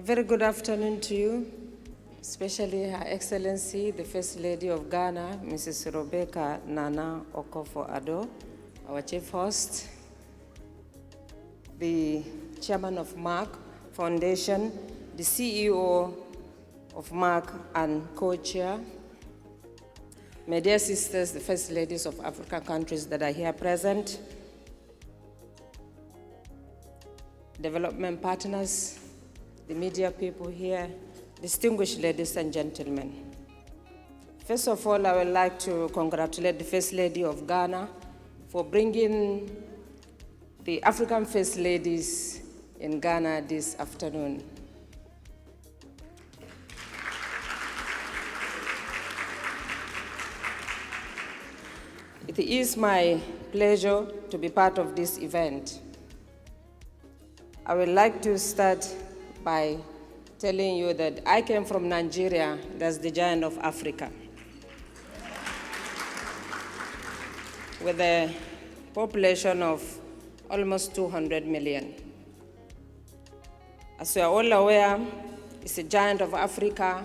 very good afternoon to you, especially Her Excellency, the First Lady of Ghana, Mrs. REBECCA AKUFO-ADDO, our chief host, the chairman of Merck Foundation, the CEO of Merck and co-chair, my dear sisters, the First Ladies of African countries that are here present, development partners, the media people here, distinguished ladies and gentlemen. First of all, I would like to congratulate the First Lady of Ghana for bringing the African First Ladies in Ghana this afternoon. It is my pleasure to be part of this event. I would like to start by telling you that I came from Nigeria, that's the giant of Africa, with a population of almost 200 million. As we are all aware, it's a giant of Africa.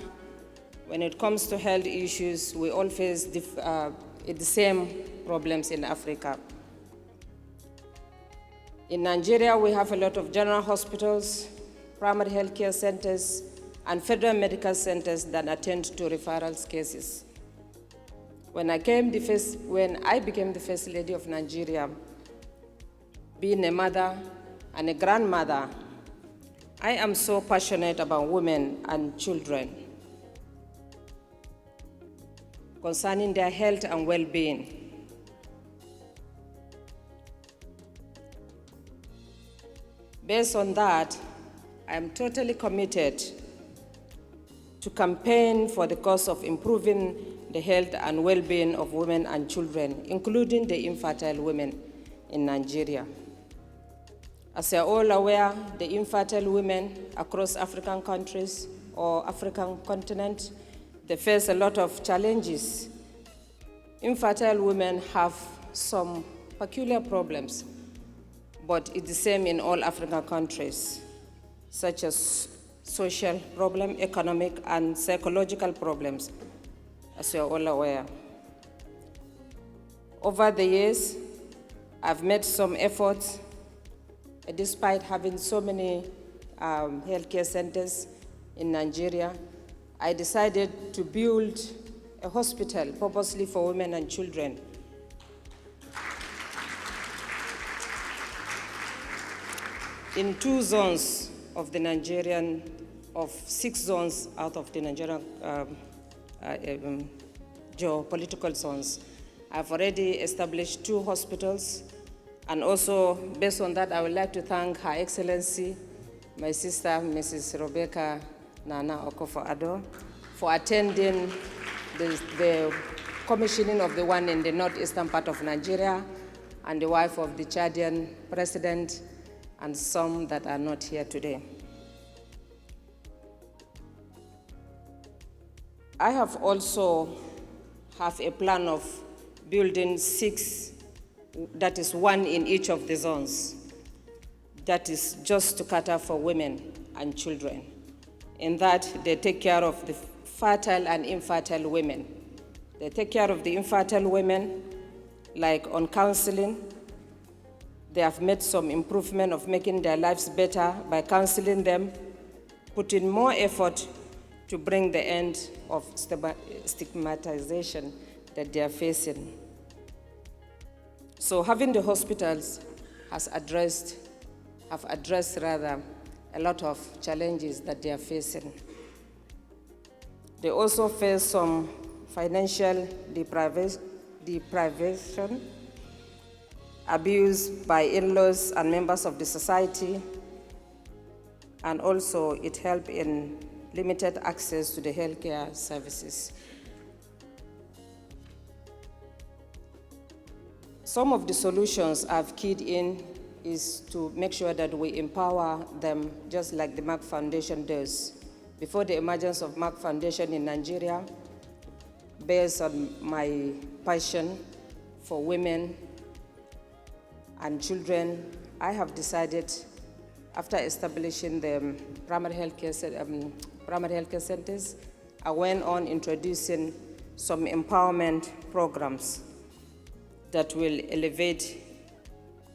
When it comes to health issues, we all face the same problems in Africa. In Nigeria, we have a lot of general hospitals, primary health care centers, and federal medical centers that attend to referral cases. When I became the First Lady of Nigeria, being a mother and a grandmother, I am so passionate about women and children concerning their health and well-being. Based on that, I am totally committed to campaign for the cause of improving the health and well-being of women and children, including the infertile women in Nigeria. As you are all aware, the infertile women across African countries or African continent, they face a lot of challenges. Infertile women have some peculiar problems, but it's the same in all African countries, such as social problem, economic, and psychological problems, as you are all aware. Over the years, I've made some efforts, despite having so many healthcare centers in Nigeria. I decided to build a hospital purposely for women and children. In 2 zones of the Nigerian, of 6 zones out of the Nigerian geopolitical zones. I've already established 2 hospitals, and also based on that, I would like to thank Her Excellency, my sister, Mrs. REBECCA AKUFO-ADDO, for attending the commissioning of the one in the northeastern part of Nigeria, and the wife of the Chadian president, and some that are not here today. I have also a plan of building 6, that is 1 in each of the zones. That is just to cater for women and children. In that, they take care of the fertile and infertile women. They take care of the infertile women, like on counseling. They have made some improvement of making their lives better by counseling them, putting more effort to bring the end of stigmatization that they are facing. So having the hospitals have addressed a lot of challenges that they are facing. They also face some financial deprivation, abuse by in-laws and members of the society, and also it helps in limited access to the healthcare services. Some of the solutions I've keyed in is to make sure that we empower them, just like the Merck Foundation does. Before the emergence of Merck Foundation in Nigeria, based on my passion for women and children, I have decided after establishing the primary healthcare centers, I went on introducing some empowerment programs that will elevate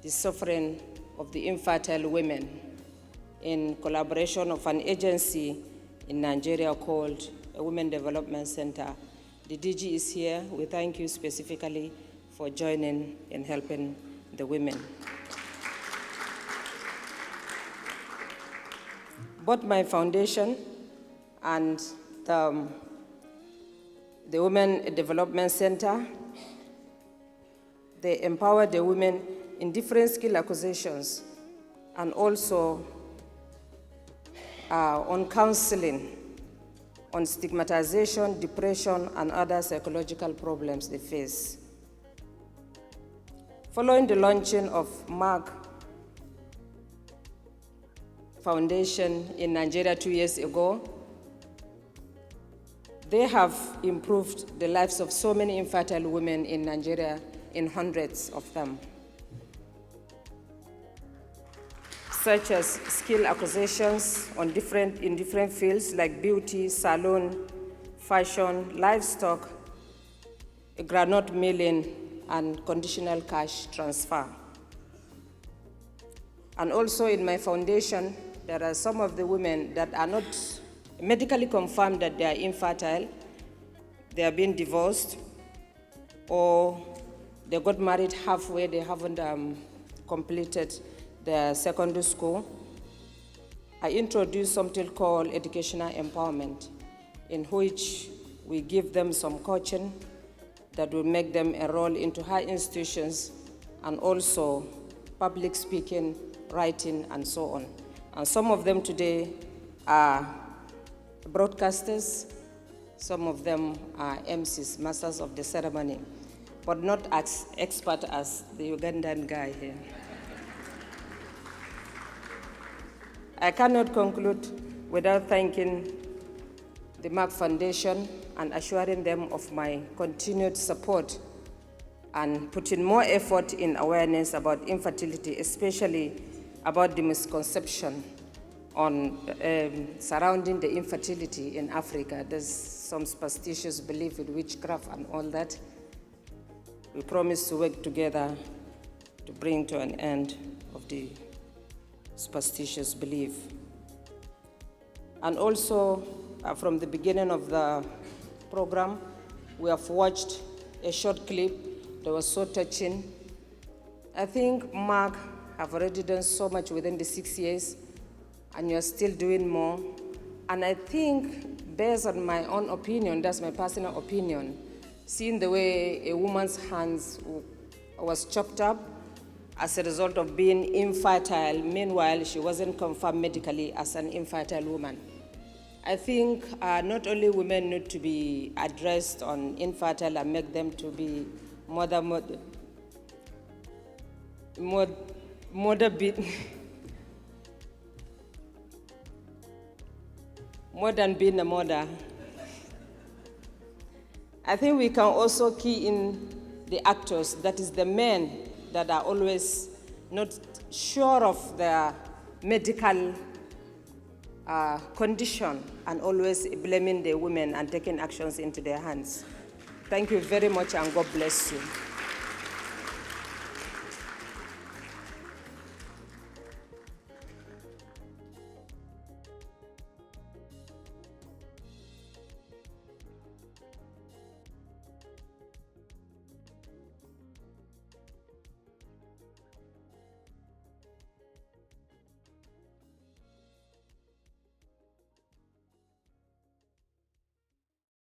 the suffering of the infertile women in collaboration of an agency in Nigeria called a Women Development Center. The DG is here. We thank you specifically for joining in helping the women. Both my foundation and the Women Development Center, they empower the women in different skill acquisitions and also on counseling, on stigmatization, depression, and other psychological problems they face. Following the launching of Merck Foundation in Nigeria 2 years ago, they have improved the lives of so many infertile women in Nigeria, in hundreds of them, such as skill acquisitions in different fields like beauty, salon, fashion, livestock, groundnut milling, and conditional cash transfer. And also in my foundation, there are some of the women that are not medically confirmed that they are infertile. They are being divorced, or they got married halfway, they haven't completed their secondary school. I introduced something called educational empowerment, in which we give them some coaching that will make them enroll into high institutions, and also public speaking, writing, and so on. And some of them today are broadcasters, some of them are MCs, masters of the ceremony, but not as expert as the Ugandan guy here. I cannot conclude without thanking the Merck Foundation and assuring them of my continued support and putting more effort in awareness about infertility, especially about the misconception on surrounding the infertility in Africa. There's some superstitious belief in witchcraft and all that. We promise to work together to bring to an end of the superstitious belief. And also, from the beginning of the program, we have watched a short clip that was so touching. I think Merck have already done so much within the 6 years, and you're still doing more. And I think, based on my own opinion, that's my personal opinion, seeing the way a woman's hands was chopped up as a result of being infertile, meanwhile she wasn't confirmed medically as an infertile woman. I think not only women need to be addressed on infertile and make them to be more than being a mother. I think we can also key in the actors, that is the men that are always not sure of their medical condition and always blaming the women and taking actions into their hands. Thank you very much, and God bless you.